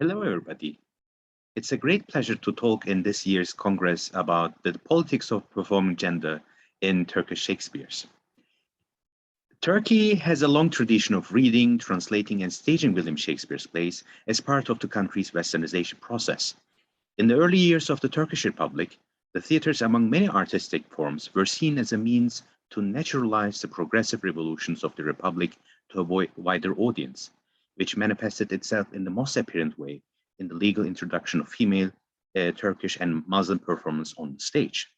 Hello, everybody. It's a great pleasure to talk in this year's Congress about the politics of performing gender in Turkish Shakespeare's. Turkey has a long tradition of reading, translating, and staging William Shakespeare's plays as part of the country's westernization process. In the early years of the Turkish Republic, the theaters, among many artistic forms, were seen as a means to naturalize the progressive revolutions of the Republic to a wider audience, which manifested itself in the most apparent way in the legal introduction of female Turkish and Muslim performance on the stage.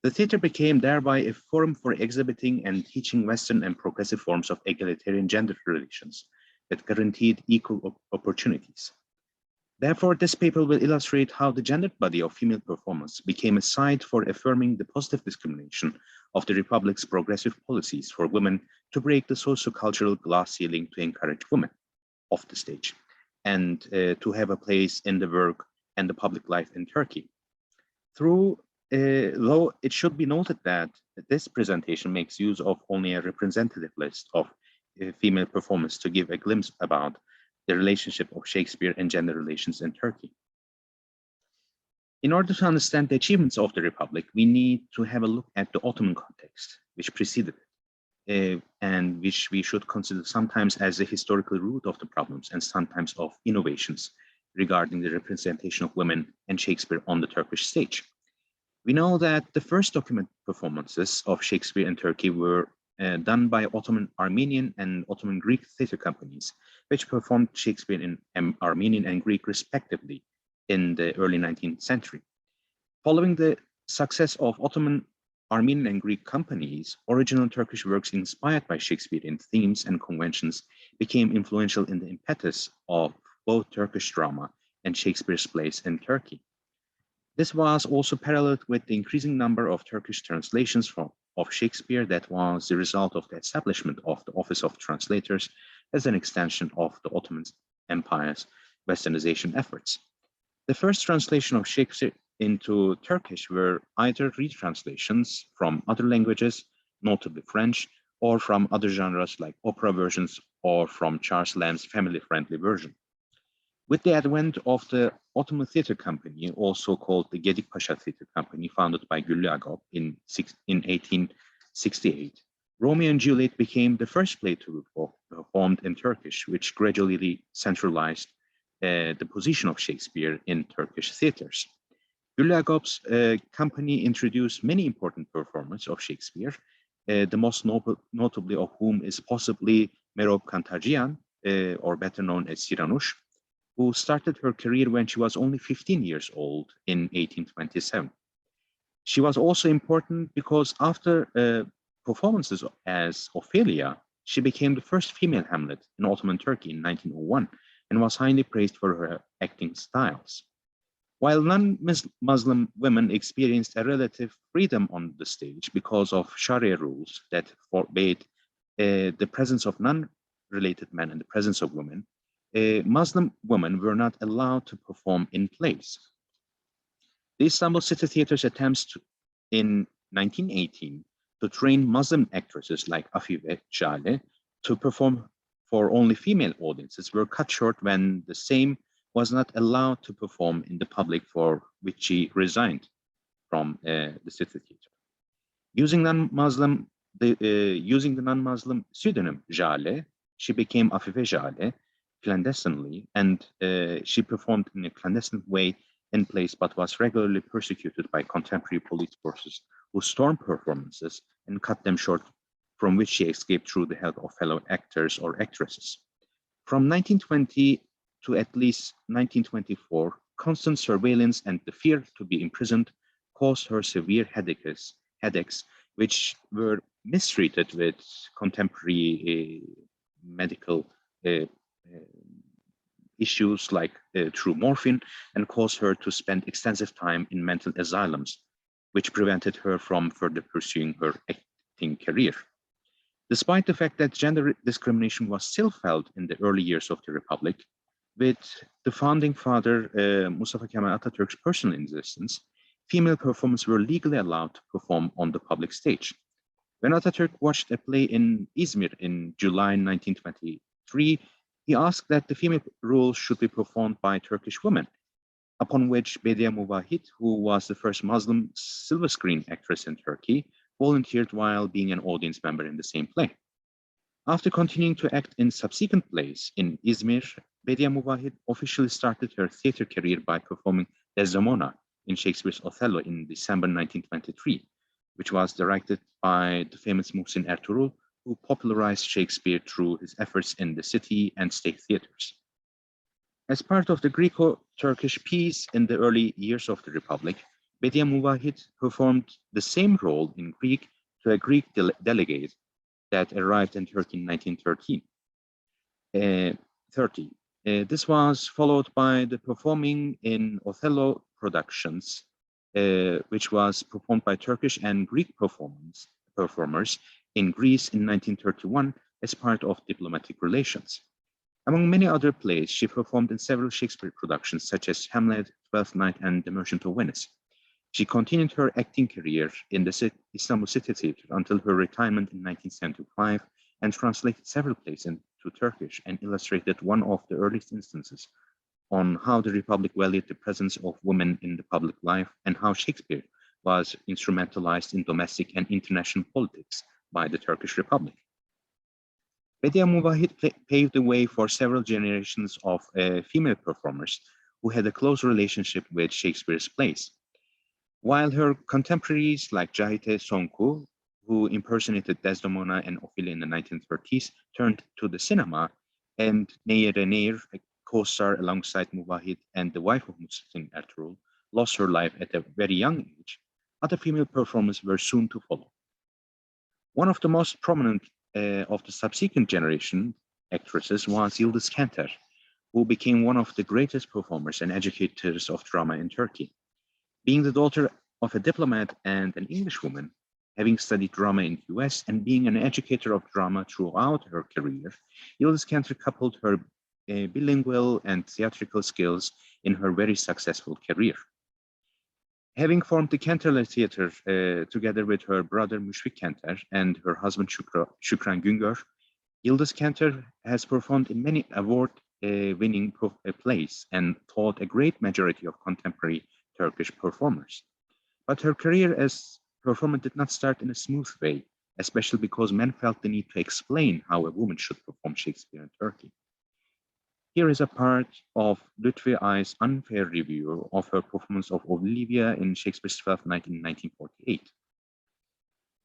The theater became thereby a forum for exhibiting and teaching Western and progressive forms of egalitarian gender relations that guaranteed equal opportunities. Therefore, this paper will illustrate how the gendered body of female performance became a site for affirming the positive discrimination of the Republic's progressive policies for women to break the socio-cultural glass ceiling to encourage women off the stage and to have a place in the work and the public life in Turkey. Though it should be noted that this presentation makes use of only a representative list of female performers to give a glimpse about the relationship of Shakespeare and gender relations in Turkey. In order to understand the achievements of the Republic, we need to have a look at the Ottoman context, which preceded it, and which we should consider sometimes as the historical root of the problems and sometimes of innovations regarding the representation of women and Shakespeare on the Turkish stage. We know that the first documented performances of Shakespeare in Turkey were done by Ottoman Armenian and Ottoman Greek theater companies, which performed Shakespeare in Armenian and Greek respectively in the early 19th century. Following the success of Ottoman, Armenian, and Greek companies, original Turkish works inspired by Shakespearean themes and conventions became influential in the impetus of both Turkish drama and Shakespeare's plays in Turkey. This was also paralleled with the increasing number of Turkish translations of Shakespeare that was the result of the establishment of the Office of Translators as an extension of the Ottoman Empire's westernization efforts. The first translation of Shakespeare into Turkish were either retranslations from other languages, notably French, or from other genres like opera versions or from Charles Lamb's family-friendly version. With the advent of the Ottoman Theatre Company, also called the Gedik Pasha Theatre Company, founded by Güllü Agop in 1868, Romeo and Juliet became the first play to be performed in Turkish, which gradually centralized the position of Shakespeare in Turkish theaters. Güllü Agop's company introduced many important performers of Shakespeare, the most notably of whom is possibly Merope Kantarjian, or better known as Siranush, who started her career when she was only 15 years old in 1827. She was also important because after performances as Ophelia, she became the first female Hamlet in Ottoman Turkey in 1901 and was highly praised for her acting styles. While non-Muslim women experienced a relative freedom on the stage because of Sharia rules that forbade the presence of non-related men and the presence of women, Muslim women were not allowed to perform in plays. The Istanbul City Theatre's attempts in 1918 to train Muslim actresses like Afife Jale to perform for only female audiences were cut short when the same was not allowed to perform in the public, for which she resigned from the City Theatre. Using the non-Muslim pseudonym Jale, she became Afife Jale clandestinely, and she performed in a clandestine way in plays, but was regularly persecuted by contemporary police forces who stormed performances and cut them short, from which she escaped through the help of fellow actors or actresses. From 1920 to at least 1924, constant surveillance and the fear to be imprisoned caused her severe headaches, which were mistreated with contemporary medical issues like through morphine, and caused her to spend extensive time in mental asylums, which prevented her from further pursuing her acting career. Despite the fact that gender discrimination was still felt in the early years of the Republic, with the founding father Mustafa Kemal Atatürk's personal insistence, female performers were legally allowed to perform on the public stage. When Atatürk watched a play in Izmir in July 1923, He asked that the female roles should be performed by Turkish women, upon which Bedia Muvahhit, who was the first Muslim silver screen actress in Turkey, volunteered while being an audience member in the same play. After continuing to act in subsequent plays in Izmir, Bedia Muvahhit officially started her theater career by performing Desdemona in Shakespeare's Othello in December 1923, which was directed by the famous Muhsin Ertuğrul, who popularized Shakespeare through his efforts in the city and state theaters. As part of the Greco-Turkish peace in the early years of the Republic, Bedia Muvahhit performed the same role in Greek to a Greek delegate that arrived in Turkey in 1930. This was followed by the performing in Othello productions, which was performed by Turkish and Greek performers in Greece in 1931 as part of diplomatic relations. Among many other plays, she performed in several Shakespeare productions such as Hamlet, Twelfth Night, and The Merchant of Venice. She continued her acting career in the Istanbul City Theatre until her retirement in 1975 and translated several plays into Turkish and illustrated one of the earliest instances on how the Republic valued the presence of women in the public life and how Shakespeare was instrumentalized in domestic and international politics by the Turkish Republic. Bedia Muvahhit paved the way for several generations of female performers who had a close relationship with Shakespeare's plays. While her contemporaries like Cahide Sonku, who impersonated Desdemona and Ophelia in the 1930s, turned to the cinema, and Neyere Neyir, a co-star alongside Muvahhit and the wife of Muhsin Ertuğrul, lost her life at a very young age, other female performers were soon to follow. One of the most prominent of the subsequent generation actresses was Yıldız Kenter, who became one of the greatest performers and educators of drama in Turkey. Being the daughter of a diplomat and an Englishwoman, having studied drama in the US and being an educator of drama throughout her career, Yıldız Kenter coupled her bilingual and theatrical skills in her very successful career. Having formed the Kenterler Theater together with her brother Müşfik Kenter and her husband Şükran Güngör, Yıldız Kenter has performed in many award-winning plays and taught a great majority of contemporary Turkish performers. But her career as performer did not start in a smooth way, especially because men felt the need to explain how a woman should perform Shakespeare in Turkey. Here is a part of Lütfi Ay's unfair review of her performance of Olivia in Shakespeare's Twelfth Night in 1948.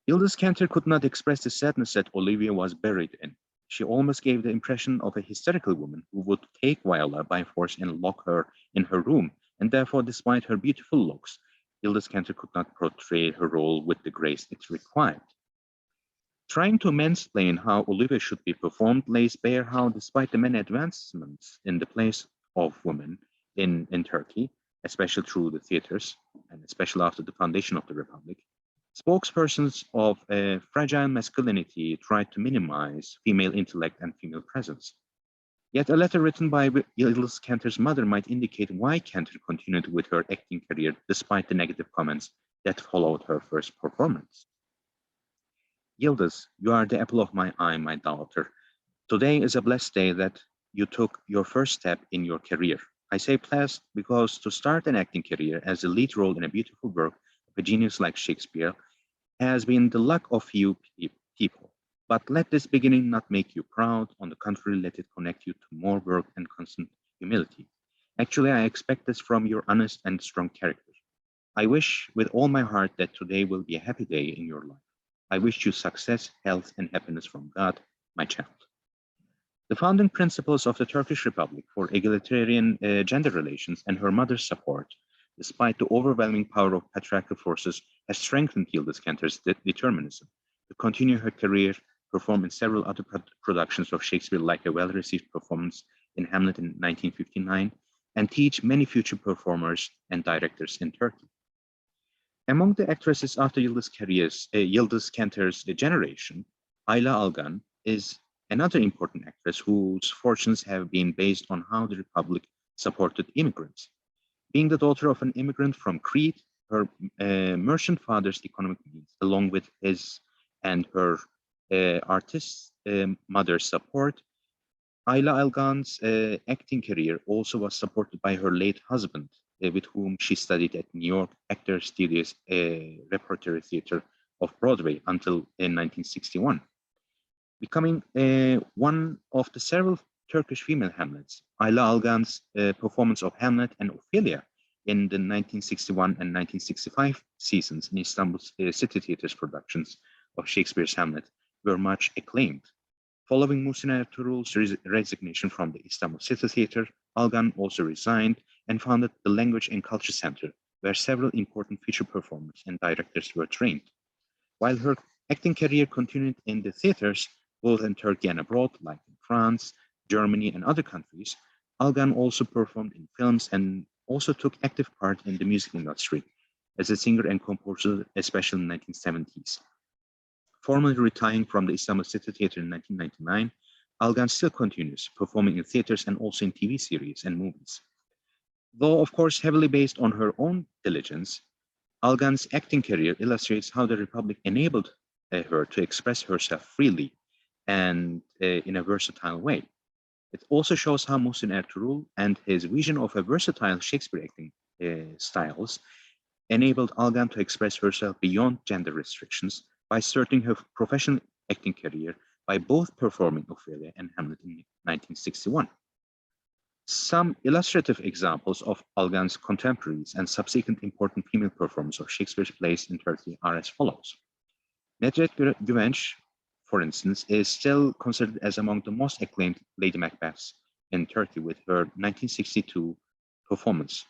Yıldız Kenter could not express the sadness that Olivia was buried in. She almost gave the impression of a hysterical woman who would take Viola by force and lock her in her room, and therefore, despite her beautiful looks, Yıldız Kenter could not portray her role with the grace it required. Trying to mansplain how Olivia should be performed lays bare how, despite the many advancements in the place of women in Turkey, especially through the theaters, and especially after the foundation of the Republic, spokespersons of fragile masculinity tried to minimize female intellect and female presence. Yet a letter written by Yıldız Kenter's mother might indicate why Kenter continued with her acting career despite the negative comments that followed her first performance. Yıldız, you are the apple of my eye, my daughter. Today is a blessed day that you took your first step in your career. I say blessed because to start an acting career as a lead role in a beautiful work of a genius like Shakespeare has been the luck of few people. But let this beginning not make you proud. On the contrary, let it connect you to more work and constant humility. Actually, I expect this from your honest and strong character. I wish with all my heart that today will be a happy day in your life. I wish you success, health, and happiness from God, my child. The founding principles of the Turkish Republic for egalitarian gender relations and her mother's support, despite the overwhelming power of patriarchal forces, has strengthened Yıldız Kenter's determinism to continue her career, perform in several other productions of Shakespeare, like a well-received performance in Hamlet in 1959, and teach many future performers and directors in Turkey. Among the actresses after Yıldız Kenter's generation, Ayla Algan is another important actress whose fortunes have been based on how the Republic supported immigrants. Being the daughter of an immigrant from Crete, her merchant father's economic needs, along with his and her artist mother's support, Ayla Algan's acting career also was supported by her late husband, with whom she studied at New York Actors Studio's Repertory Theater of Broadway until 1961. Becoming one of the several Turkish female Hamlets, Ayla Algan's performance of Hamlet and Ophelia in the 1961 and 1965 seasons in Istanbul City Theatre's productions of Shakespeare's Hamlet were much acclaimed. Following Muhsin Ertuğrul's resignation from the Istanbul City Theatre, Algan also resigned and founded the Language and Culture Center, where several important feature performers and directors were trained. While her acting career continued in the theaters, both in Turkey and abroad, like in France, Germany, and other countries, Algan also performed in films and also took active part in the music industry as a singer and composer, especially in the 1970s. Formally retiring from the Istanbul City Theatre in 1999, Algan still continues performing in theaters and also in TV series and movies. Though, of course, heavily based on her own diligence, Algan's acting career illustrates how the Republic enabled her to express herself freely and in a versatile way. It also shows how Muhsin Ertuğrul and his vision of a versatile Shakespeare acting styles enabled Algan to express herself beyond gender restrictions by starting her professional acting career by both performing Ophelia and Hamlet in 1961. Some illustrative examples of Algan's contemporaries and subsequent important female performers of Shakespeare's plays in Turkey are as follows. Nedret Güvenç, for instance, is still considered as among the most acclaimed Lady Macbeths in Turkey with her 1962 performance,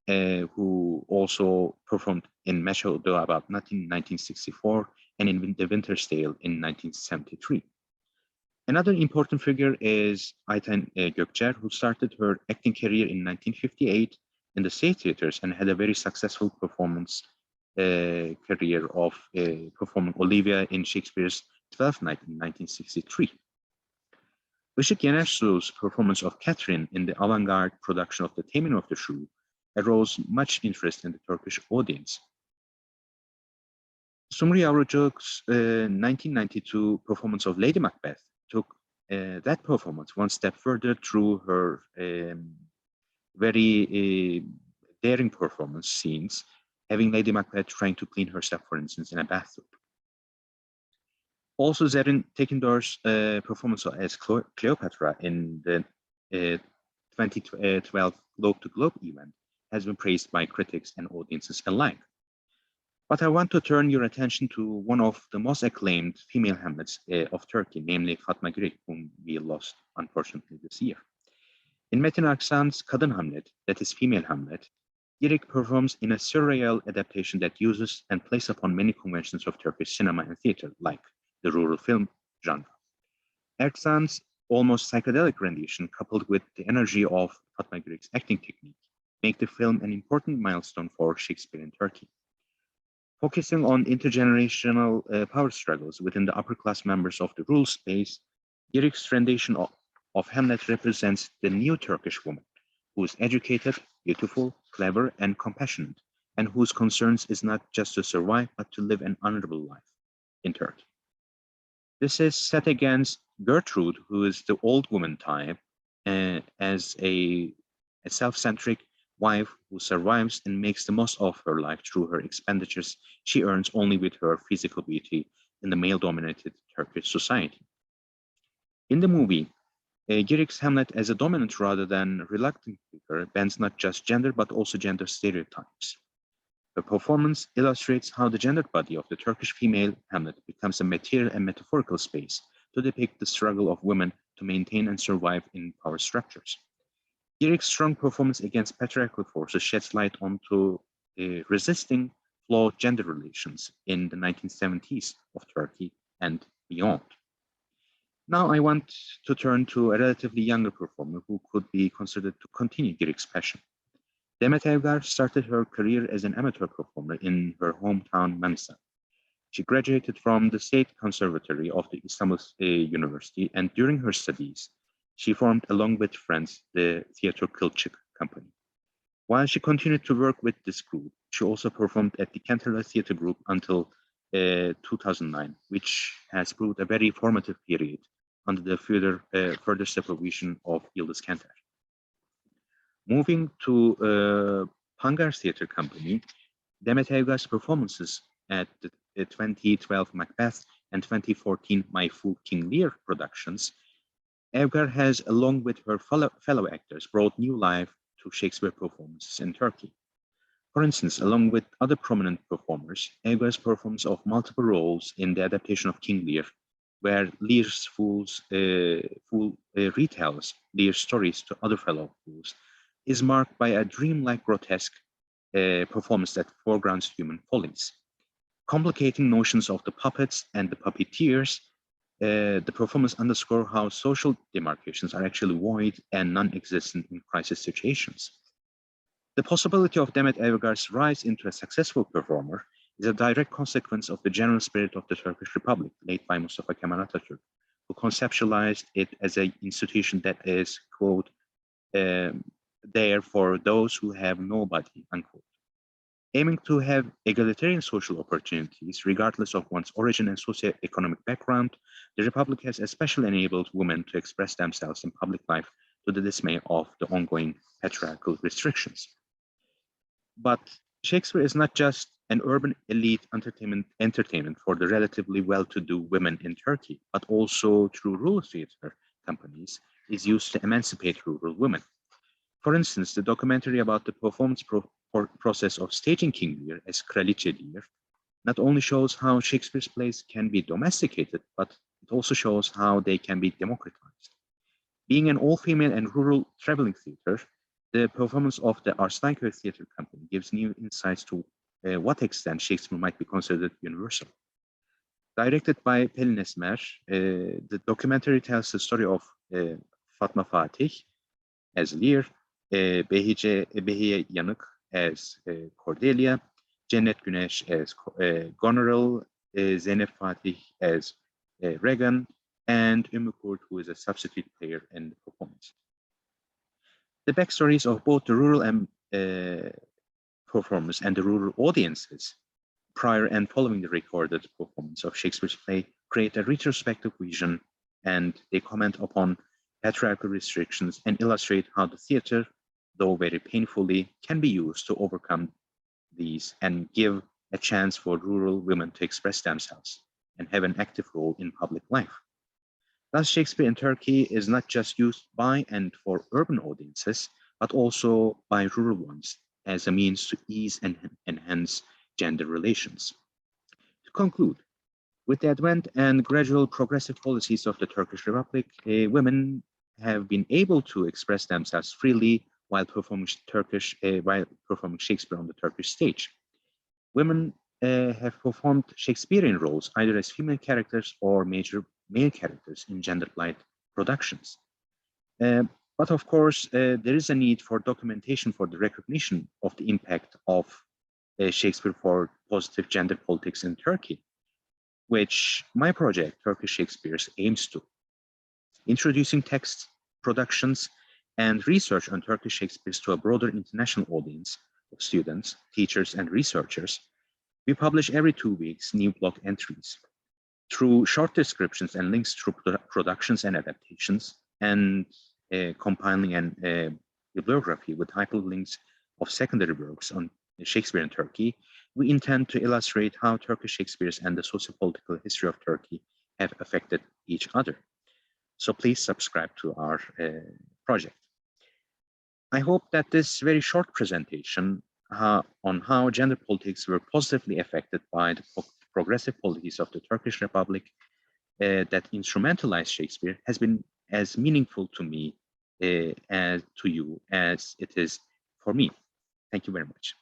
who also performed in Meşe About Nothing in 1964 and in The Winter's Tale in 1973. Another important figure is Ayten Gökçer, who started her acting career in 1958 in the state theaters and had a very successful performance career of performing Olivia in Shakespeare's Twelfth Night in 1963. Işık Yenersu's performance of Catherine in the avant-garde production of The Taming of the Shrew arose much interest in the Turkish audience. Sumru Yavrucuk's 1992 performance of Lady Macbeth took that performance one step further through her very daring performance scenes, having Lady Macbeth trying to clean herself, for instance, in a bathtub. Also, Zerrin Tekindor's performance as Cleopatra in the 2012 Globe to Globe event has been praised by critics and audiences alike. But I want to turn your attention to one of the most acclaimed female Hamlets of Turkey, namely Fatma Girik, whom we lost, unfortunately, this year. In Metin Aksan's Kadın Hamlet, that is female Hamlet, Girik performs in a surreal adaptation that uses and plays upon many conventions of Turkish cinema and theater, like the rural film genre. Aksan's almost psychedelic rendition, coupled with the energy of Fatma Girik's acting technique, make the film an important milestone for Shakespeare in Turkey. Focusing on intergenerational power struggles within the upper-class members of the rural space, Girik's rendition of Hamlet represents the new Turkish woman, who is educated, beautiful, clever, and compassionate, and whose concerns is not just to survive, but to live an honorable life in Turkey. This is set against Gertrude, who is the old woman type, as a self-centric wife who survives and makes the most of her life through her expenditures she earns only with her physical beauty in the male-dominated Turkish society. In the movie, Girik's Hamlet as a dominant rather than reluctant figure bends not just gender but also gender stereotypes. The performance illustrates how the gendered body of the Turkish female Hamlet becomes a material and metaphorical space to depict the struggle of women to maintain and survive in power structures. Girik's strong performance against patriarchal forces sheds light onto resisting flawed gender relations in the 1970s of Turkey and beyond. Now I want to turn to a relatively younger performer who could be considered to continue Girik's passion. Demet Evgar started her career as an amateur performer in her hometown Manisa. She graduated from the State Conservatory of the Istanbul University, and during her studies, she formed, along with friends, the Theater Kılçık company. While she continued to work with this group, she also performed at the Kenter Theater Group until 2009, which has proved a very formative period under the further supervision of Yıldız Kenter. Moving to Pangar Theatre Company, Demet Evgar's performances at the 2012 Macbeth and 2014 My Fool King Lear productions, Evgar has, along with her fellow actors, brought new life to Shakespeare performances in Turkey. For instance, along with other prominent performers, Evgar's performance of multiple roles in the adaptation of King Lear, where Lear's fool retells Lear's stories to other fellow fools, is marked by a dreamlike grotesque performance that foregrounds human follies. Complicating notions of the puppets and the puppeteers, the performance underscore how social demarcations are actually void and non-existent in crisis situations. The possibility of Demet Evgar's rise into a successful performer is a direct consequence of the general spirit of the Turkish Republic, led by Mustafa Kemal Atatürk, who conceptualized it as an institution that is, quote, there for those who have nobody, unquote. Aiming to have egalitarian social opportunities, regardless of one's origin and socioeconomic background, the Republic has especially enabled women to express themselves in public life to the dismay of the ongoing patriarchal restrictions. But Shakespeare is not just an urban elite entertainment for the relatively well-to-do women in Turkey, but also through rural theater companies is used to emancipate rural women. For instance, the documentary about the performance process of staging King Lear as Kraliçe Lear not only shows how Shakespeare's plays can be domesticated, but it also shows how they can be democratized. Being an all-female and rural traveling theater, the performance of the Arslanköy Theatre Company gives new insights to what extent Shakespeare might be considered universal. Directed by Pelin Esmer, the documentary tells the story of Fatma Fatih as Lear, Behiye Yanık as Cordelia, Cennet Güneş as Goneril, Zeynep Fatih as Regan, and Ümmü Kurt, who is a substitute player in the performance. The backstories of both the rural performers and the rural audiences prior and following the recorded performance of Shakespeare's play create a retrospective vision, and they comment upon patriarchal restrictions and illustrate how the theater, though very painfully, can be used to overcome these and give a chance for rural women to express themselves and have an active role in public life. Thus, Shakespeare in Turkey is not just used by and for urban audiences, but also by rural ones as a means to ease and enhance gender relations. To conclude, with the advent and gradual progressive policies of the Turkish Republic, women have been able to express themselves freely while performing Shakespeare on the Turkish stage. Women have performed Shakespearean roles either as female characters or major male characters in gender-light productions. But of course, there is a need for documentation for the recognition of the impact of Shakespeare for positive gender politics in Turkey, which my project, Turkish Shakespeares, aims to. Introducing texts, productions, and research on Turkish Shakespeares to a broader international audience of students, teachers, and researchers, we publish every 2 weeks new blog entries. Through short descriptions and links to productions and adaptations, and compiling a bibliography with hyperlinks of secondary works on Shakespeare in Turkey, we intend to illustrate how Turkish Shakespeares and the socio-political history of Turkey have affected each other. So please subscribe to our project. I hope that this very short presentation on how gender politics were positively affected by the progressive policies of the Turkish Republic that instrumentalized Shakespeare has been as meaningful to me and to you as it is for me. Thank you very much.